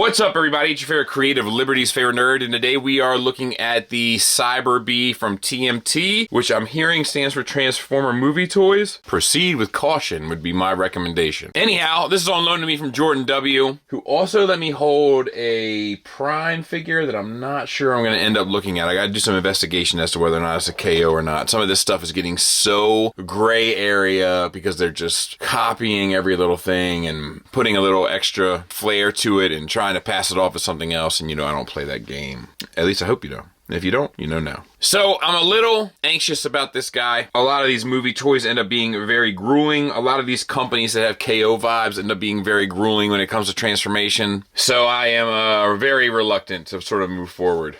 What's up, everybody? It's your favorite creative, Liberty's favorite nerd, and today we are looking at the CyberBee from TMT, which I'm hearing stands for Transformer Movie Toys. Proceed with caution would be my recommendation. Anyhow, this is on loan to me from Jordan W., who also let me hold a Prime figure that I'm not sure I'm going to end up looking at. I got to do some investigation as to whether or not it's a KO or not. Some of this stuff is getting so gray area because they're just copying every little thing and putting a little extra flair to it and trying to pass it off as something else, and you know I don't play that game. At least I hope you don't. If you don't, you know now. So I'm a little anxious about this guy. A lot of these movie toys end up being very grueling. A lot of these companies that have KO vibes end up being very grueling when it comes to transformation. So I am very reluctant to sort of move forward,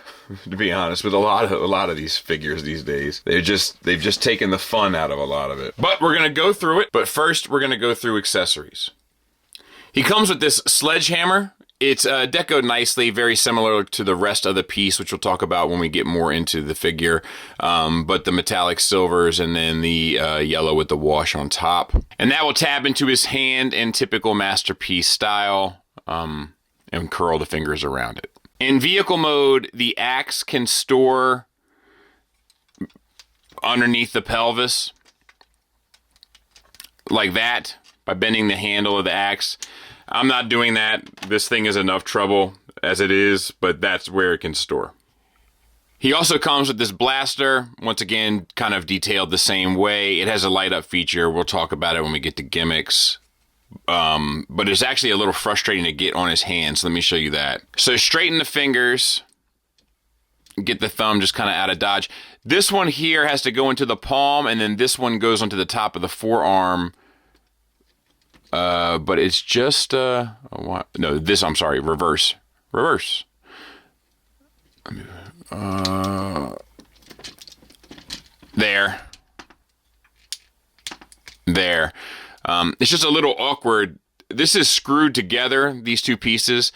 to be honest, with a lot of these figures these days. They've just taken the fun out of a lot of it. But we're gonna go through it. But first, we're gonna go through accessories. He comes with this sledgehammer. It's decoed nicely, very similar to the rest of the piece, which we'll talk about when we get more into the figure. But the metallic silvers and then the yellow with the wash on top. And that will tab into his hand in typical Masterpiece style and curl the fingers around it. In vehicle mode, the axe can store underneath the pelvis like that by bending the handle of the axe. I'm not doing that. This thing is enough trouble as it is, but that's where it can store. He also comes with this blaster, once again, kind of detailed the same way. It has a light up feature. We'll talk about it when we get to gimmicks. But it's actually a little frustrating to get on his hands. Let me show you that. So straighten the fingers. Get the thumb just kind of out of dodge. This one here has to go into the palm, and then this one goes onto the top of the forearm. But it's just, no, this, I'm sorry, reverse. There. It's just a little awkward. This is screwed together, these two pieces.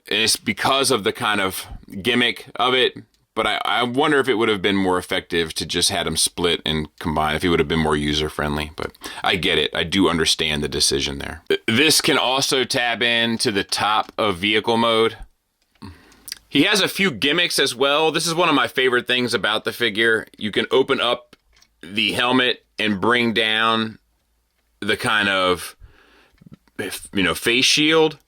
It's because of the kind of gimmick of it. But I wonder if it would have been more effective to just had them split and combine, if it would have been more user-friendly. But I get it. I do understand the decision there. This can also tab in to the top of vehicle mode. He has a few gimmicks as well. This is one of my favorite things about the figure. You can open up the helmet and bring down the kind of, face shield.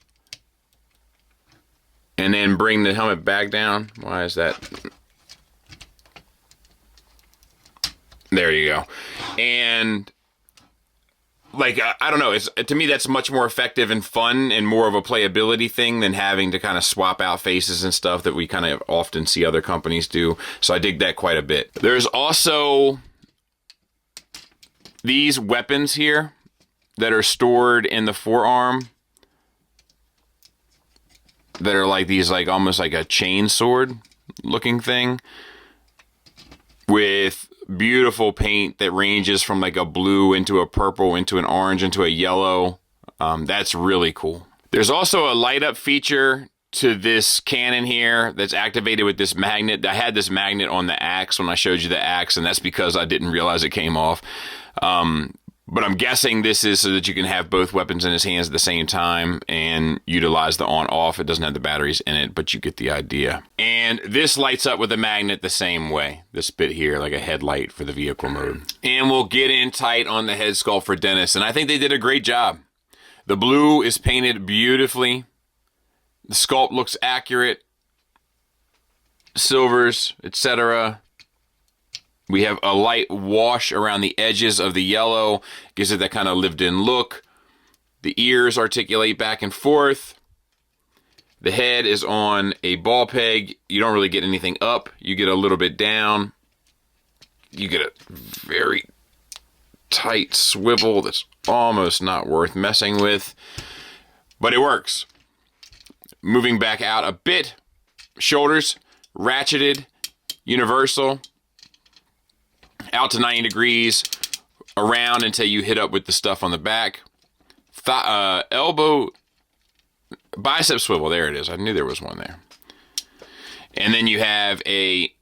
And then bring the helmet back down. Why is that? There you go. And like, I don't know. To me, that's much more effective and fun and more of a playability thing than having to kind of swap out faces and stuff that we kind of often see other companies do. So I dig that quite a bit. There's also these weapons here that are stored in the forearm, that are like these, like almost like a chain sword looking thing with beautiful paint that ranges from like a blue into a purple into an orange into a yellow. That's really cool. There's also a light up feature to this cannon here that's activated with this magnet. I had this magnet on the axe when I showed you the axe, and that's because I didn't realize it came off. But I'm guessing this is so that you can have both weapons in his hands at the same time and utilize the on-off. It doesn't have the batteries in it, but you get the idea. And this lights up with a magnet the same way. This bit here, like a headlight for the vehicle mode. And we'll get in tight on the head sculpt for Dennis, and I think they did a great job. The blue is painted beautifully. The sculpt looks accurate. Silvers, etc. We have a light wash around the edges of the yellow, gives it that kind of lived-in look. The ears articulate back and forth. The head is on a ball peg. You don't really get anything up. You get a little bit down. You get a very tight swivel that's almost not worth messing with, but it works. Moving back out a bit. Shoulders, ratcheted, universal. Out to 90 degrees, around until you hit up with the stuff on the back. Elbow, bicep swivel, there it is. I knew there was one there. And then you have a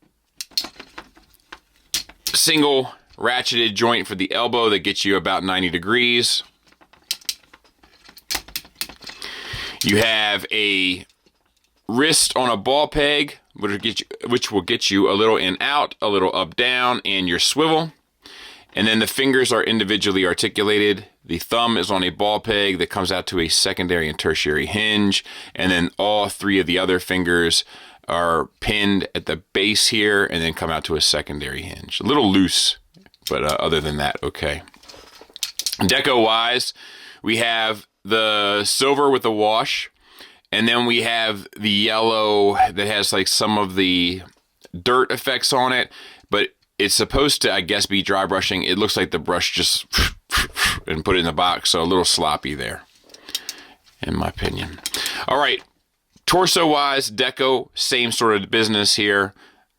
single ratcheted joint for the elbow that gets you about 90 degrees. You have a wrist on a ball peg, which will get you a little in out, a little up down, and your swivel. And then the fingers are individually articulated. The thumb is on a ball peg that comes out to a secondary and tertiary hinge. And then all three of the other fingers are pinned at the base here and then come out to a secondary hinge. A little loose, but other than that, okay. Deco-wise, we have the silver with the wash, and then we have the yellow that has like some of the dirt effects on it, but it's supposed to, I guess, be dry brushing. It looks like the brush just and put it in the box, so a little sloppy there, in my opinion. All right, torso-wise, deco, same sort of business here,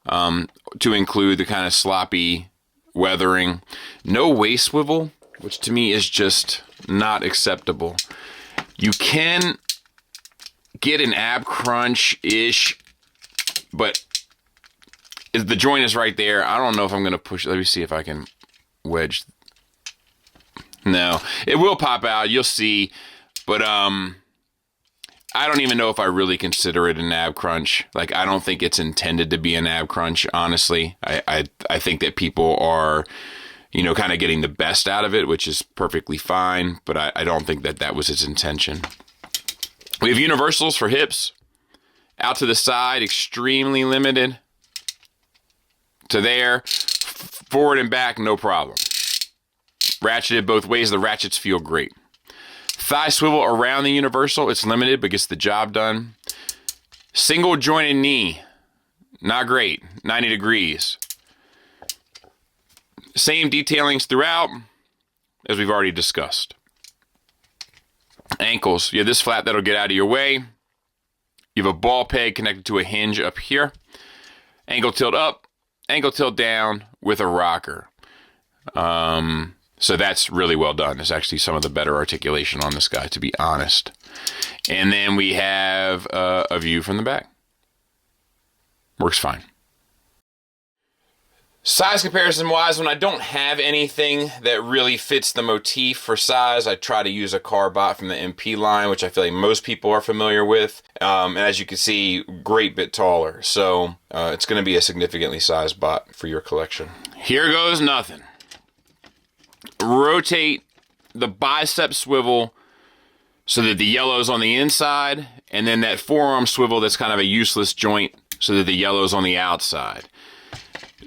to include the kind of sloppy weathering. No waist swivel, which to me is just not acceptable. You can get an ab crunch-ish, but the joint is right there. I don't know if I'm going to push. Let me see if I can wedge. No, it will pop out. You'll see. But I don't even know if I really consider it an ab crunch. Like, I don't think it's intended to be an ab crunch, honestly. I think that people are, you know, kind of getting the best out of it, which is perfectly fine. But I don't think that that was its intention. We have universals for hips. Out to the side, extremely limited. To there, forward and back, no problem. Ratcheted both ways, the ratchets feel great. Thigh swivel around the universal, it's limited but gets the job done. Single jointed knee, not great, 90 degrees. Same detailings throughout, as we've already discussed. Ankles, you have this flap that'll get out of your way. You have a ball peg connected to a hinge up here. Ankle tilt up, ankle tilt down with a rocker. So that's really well done. There's actually some of the better articulation on this guy, to be honest. And then we have a view from the back. Works fine. Size comparison wise, when I don't have anything that really fits the motif for size, I try to use a Carbot from the MP line, which I feel like most people are familiar with. And as you can see, great bit taller. So it's going to be a significantly sized bot for your collection. Here goes nothing. Rotate the bicep swivel so that the yellow is on the inside, and then that forearm swivel that's kind of a useless joint so that the yellow is on the outside.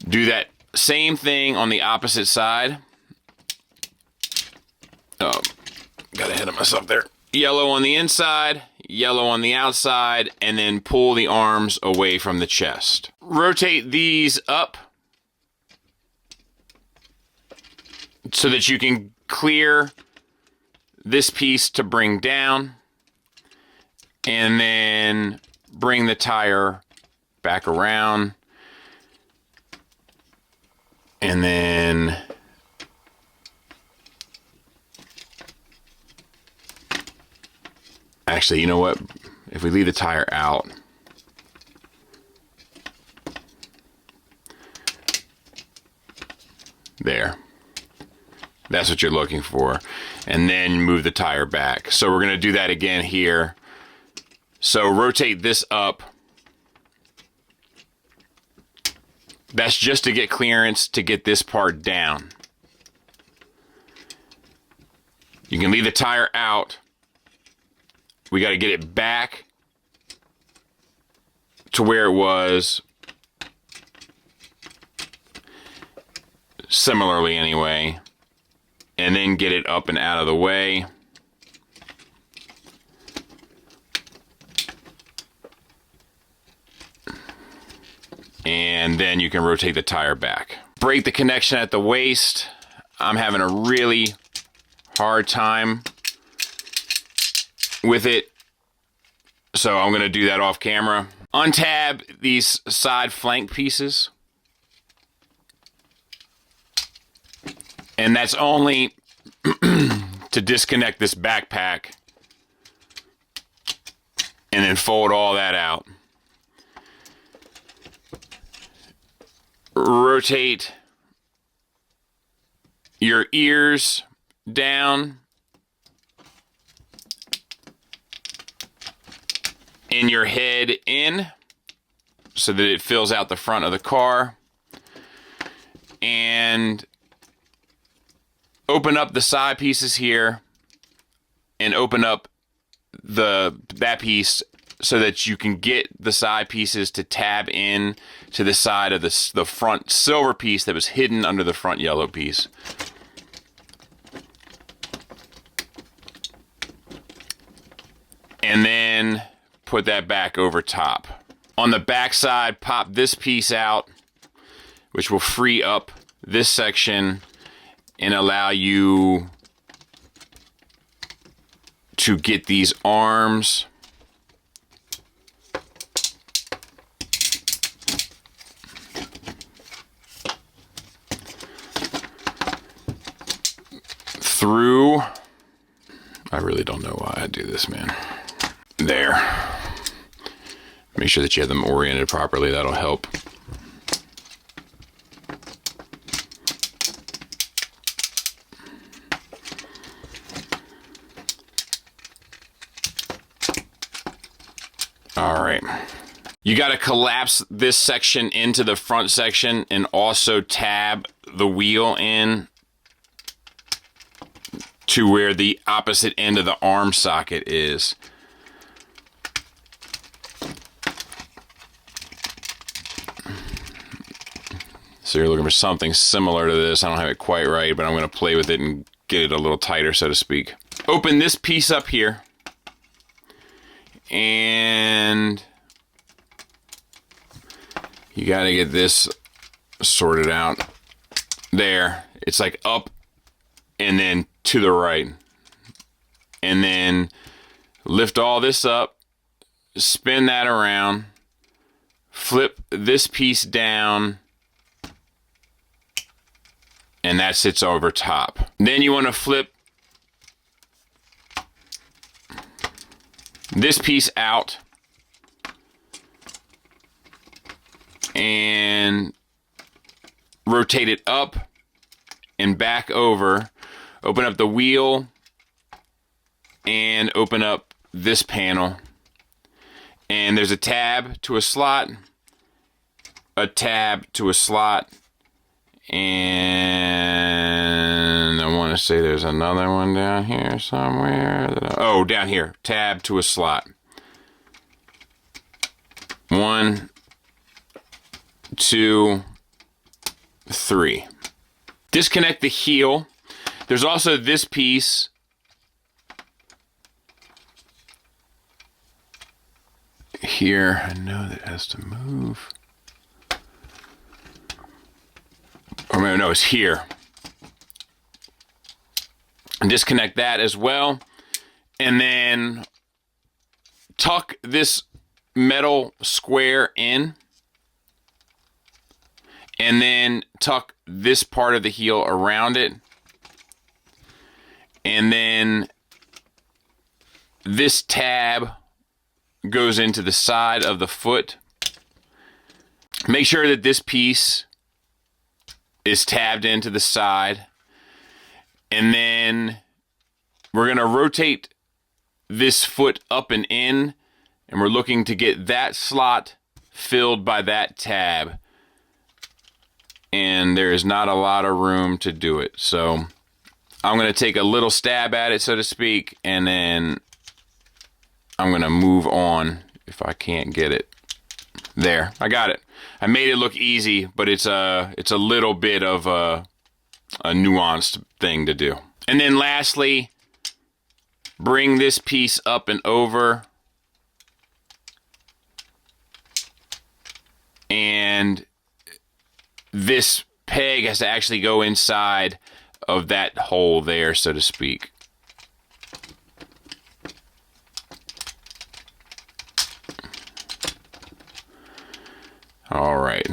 Do that same thing on the opposite side. Oh, got ahead of myself there. Yellow on the inside, yellow on the outside, and then pull the arms away from the chest. Rotate these up so that you can clear this piece to bring down, and then bring the tire back around. And then actually, you know what? If we leave the tire out, there. That's what you're looking for. And then move the tire back. So we're going to do that again here. So rotate this up. That's just to get clearance to get this part down. You can leave the tire out. We got to get it back to where it was. Similarly anyway. And then get it up and out of the way. And then you can rotate the tire back. Break the connection at the waist. I'm having a really hard time with it, so I'm going to do that off camera. Untab these side flank pieces. And that's only to disconnect this backpack and then fold all that out. Rotate your ears down in your head in so that it fills out the front of the car. And open up the side pieces here and open up that piece so that you can get the side pieces to tab in to the side of the front silver piece that was hidden under the front yellow piece. And then put that back over top. On the back side, pop this piece out, which will free up this section and allow you to get these arms through. I really don't know why I do this, man. There. Make sure that you have them oriented properly. That'll help. All right. You got to collapse this section into the front section and also tab the wheel in to where the opposite end of the arm socket is. So you're looking for something similar to this. I don't have it quite right, but I'm going to play with it and get it a little tighter, so to speak. Open this piece up here. And you got to get this sorted out. There. It's like up and then to the right. And then lift all this up. Spin that around. Flip this piece down. And that sits over top. Then you want to flip this piece out and rotate it up and back over. Open up the wheel and open up this panel. And there's a tab to a slot, a tab to a slot, and I want to say there's another one down here somewhere. Oh, down here. Tab to a slot. 1, 2, 3. Disconnect the heel. There's also this piece here. I know that has to move. Or maybe no, it's here. And disconnect that as well. And then tuck this metal square in. And then tuck this part of the heel around it. And then this tab goes into the side of the foot. Make sure that this piece is tabbed into the side. And then we're going to rotate this foot up and in, and we're looking to get that slot filled by that tab. And there is not a lot of room to do it. So I'm going to take a little stab at it, so to speak, and then I'm going to move on if I can't get it. There, I got it. I made it look easy, but it's a little bit of a nuanced thing to do. And then lastly, bring this piece up and over. And this peg has to actually go inside of that hole there, so to speak. All right,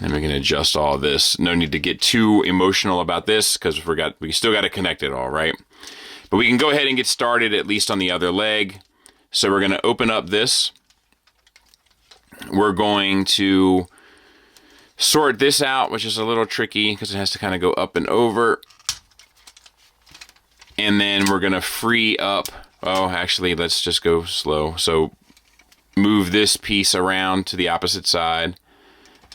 then we can adjust all this. No need to get too emotional about this because we still got to connect it all, right? But we can go ahead and get started at least on the other leg. So we're going to open up this. We're going to sort this out, which is a little tricky because it has to kind of go up and over. And then we're going to free up. Oh, actually, let's just go slow. So move this piece around to the opposite side,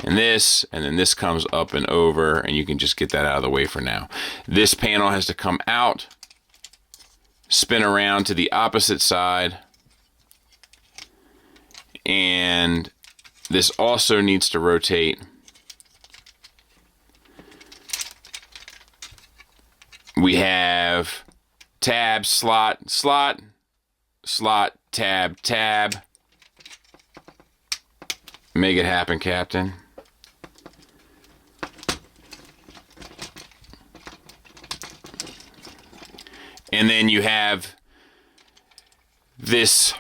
and then this comes up and over, and you can just get that out of the way for now. This panel has to come out, spin around to the opposite side, and this also needs to rotate. We have tab, slot, slot, slot, tab, tab. Make it happen, Captain. And then you have this.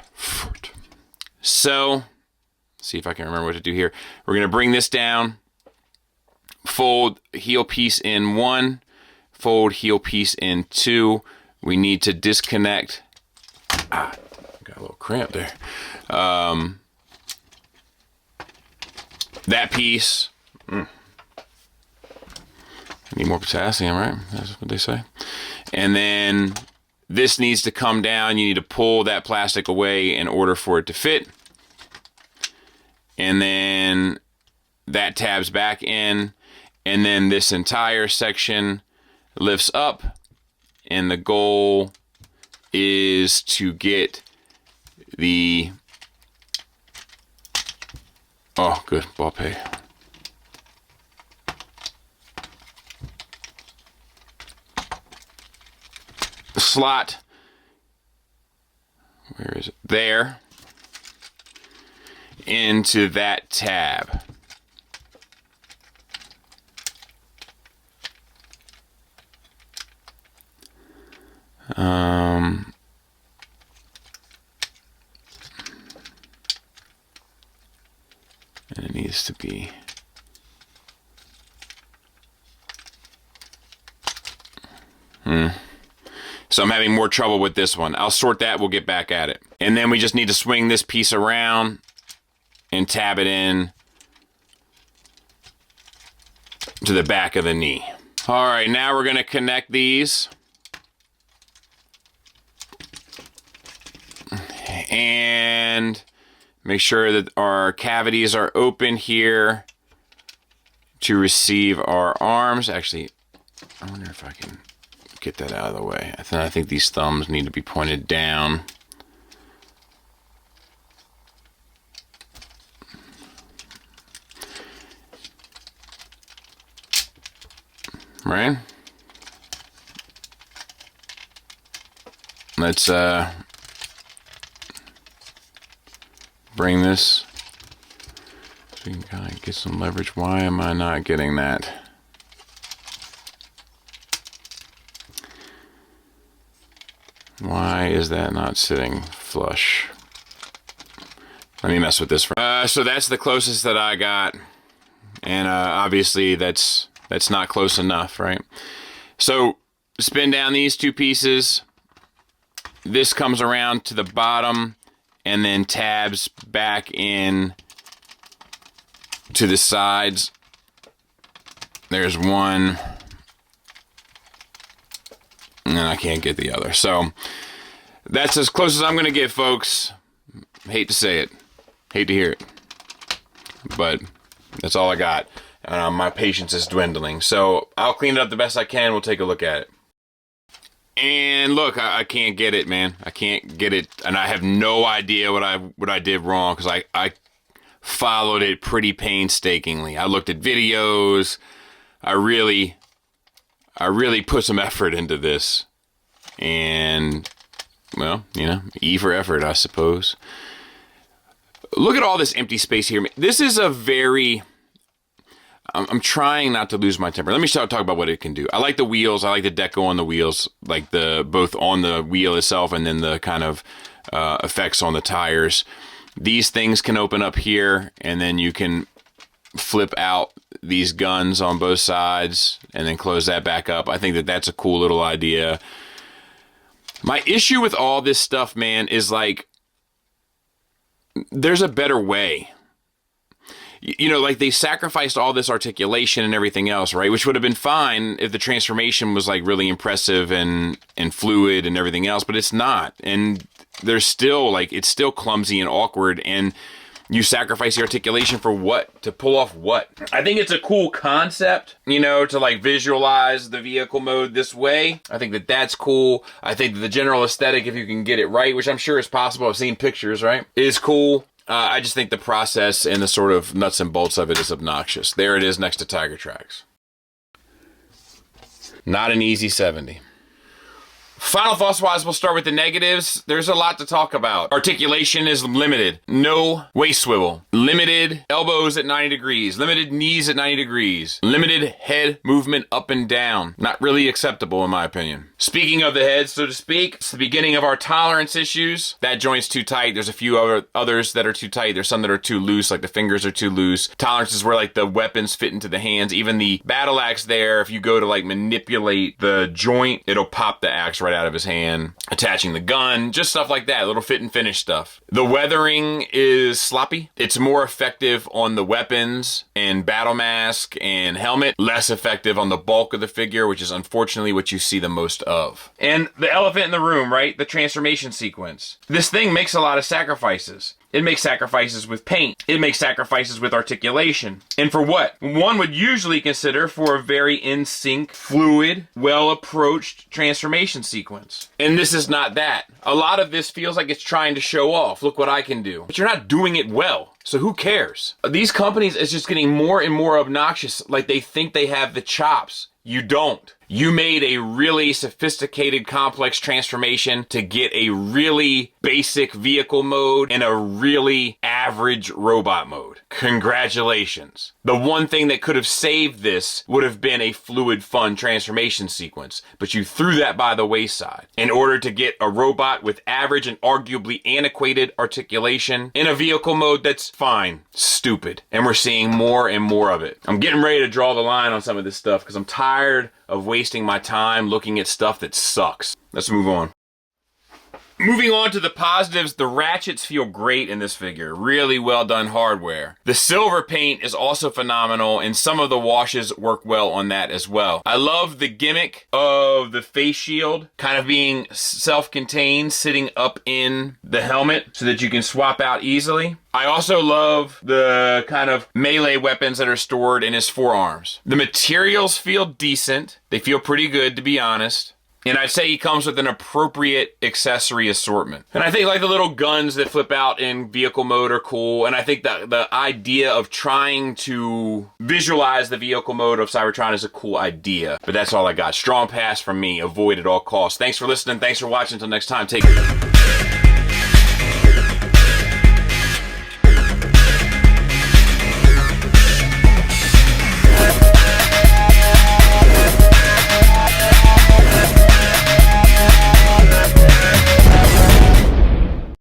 So, see if I can remember what to do here. We're going to bring this down, fold heel piece in 1, fold heel piece in 2. We need to disconnect. Got a little cramp there. That piece. I need more potassium, right? That's what they say. And then this needs to come down. You need to pull that plastic away in order for it to fit. And then that tabs back in. And then this entire section lifts up. And the goal is to get the... Oh, good. Ball pay. Slot. Where is it? There. Into that tab. And it needs to be So I'm having more trouble with this one. I'll sort that, we'll get back at it. And then we just need to swing this piece around and tab it in to the back of the knee. All right, now we're gonna connect these. And make sure that our cavities are open here to receive our arms. Actually, I wonder if I can get that out of the way. I think these thumbs need to be pointed down. Right? Let's bring this so we can kind of get some leverage. Why am I not getting that? Why is that not sitting flush? Let me mess with this. So that's the closest that I got. And obviously that's not close enough, right? So spin down these two pieces. This comes around to the bottom and then tabs back in to the sides. There's one. And I can't get the other. So that's as close as I'm going to get, folks. Hate to say it. Hate to hear it. But that's all I got. My patience is dwindling. So I'll clean it up the best I can. We'll take a look at it. And look, I can't get it, man. I can't get it. And I have no idea what I did wrong, because I followed it pretty painstakingly. I looked at videos. I really put some effort into this. And, well, you know, E for effort, I suppose. Look at all this empty space here. This is a very... I'm trying not to lose my temper. Let me talk about what it can do. I like the wheels. I like the deco on the wheels, like both on the wheel itself and then the kind of effects on the tires. These things can open up here, and then you can flip out these guns on both sides and then close that back up. I think that's a cool little idea. My issue with all this stuff, man, is like, there's a better way. you know, like they sacrificed all this articulation and everything else, right? Which would have been fine if the transformation was like really impressive and fluid and everything else, but it's not. And there's still like, it's still clumsy and awkward, and you sacrifice the articulation for what? To pull off what? I think it's a cool concept, you know, to like visualize the vehicle mode this way. I think that that's cool. I think that the general aesthetic, if you can get it right, which I'm sure is possible, I've seen pictures, right, is cool. I just think the process and the sort of nuts and bolts of it is obnoxious. There it is next to Tiger Tracks. Not an easy 70. Final thoughts wise, we'll start with the negatives. There's a lot to talk about. Articulation is limited. No waist swivel. Limited elbows at 90 degrees. Limited knees at 90 degrees. Limited head movement up and down. Not really acceptable in my opinion. Speaking of the head, so to speak, it's the beginning of our tolerance issues. That joint's too tight. There's a few others that are too tight. There's some that are too loose, like the fingers are too loose. Tolerance is where like the weapons fit into the hands. Even the battle axe there, if you go to like manipulate the joint, it'll pop the axe right out of his hand. Attaching the gun, just stuff like that, little fit and finish stuff. The weathering is sloppy. It's more effective on the weapons and battle mask and helmet, less effective on the bulk of the figure, which is unfortunately what you see the most of. And the elephant in the room, right? The transformation sequence. This thing makes a lot of sacrifices. It makes sacrifices with paint. It makes sacrifices with articulation. And for what? One would usually consider for a very in-sync, fluid, well-approached transformation sequence. And this is not that. A lot of this feels like it's trying to show off. Look what I can do. But you're not doing it well. So who cares? These companies is just getting more and more obnoxious. Like they think they have the chops. You don't. You made a really sophisticated, complex transformation to get a really basic vehicle mode and a really average robot mode. Congratulations. The one thing that could have saved this would have been a fluid, fun transformation sequence, but you threw that by the wayside in order to get a robot with average and arguably antiquated articulation in a vehicle mode that's fine. Stupid. And we're seeing more and more of it. I'm getting ready to draw the line on some of this stuff because I'm tired of wasting my time looking at stuff that sucks. Let's move on. Moving on to the positives, the ratchets feel great in this figure. Really well done hardware. The silver paint is also phenomenal, and some of the washes work well on that as well. I love the gimmick of the face shield kind of being self-contained, sitting up in the helmet so that you can swap out easily. I also love the kind of melee weapons that are stored in his forearms. The materials feel decent. They feel pretty good, to be honest. And I'd say he comes with an appropriate accessory assortment. And I think like the little guns that flip out in vehicle mode are cool. And I think that the idea of trying to visualize the vehicle mode of Cybertron is a cool idea. But that's all I got. Strong pass from me. Avoid at all costs. Thanks for listening. Thanks for watching. Until next time, take care.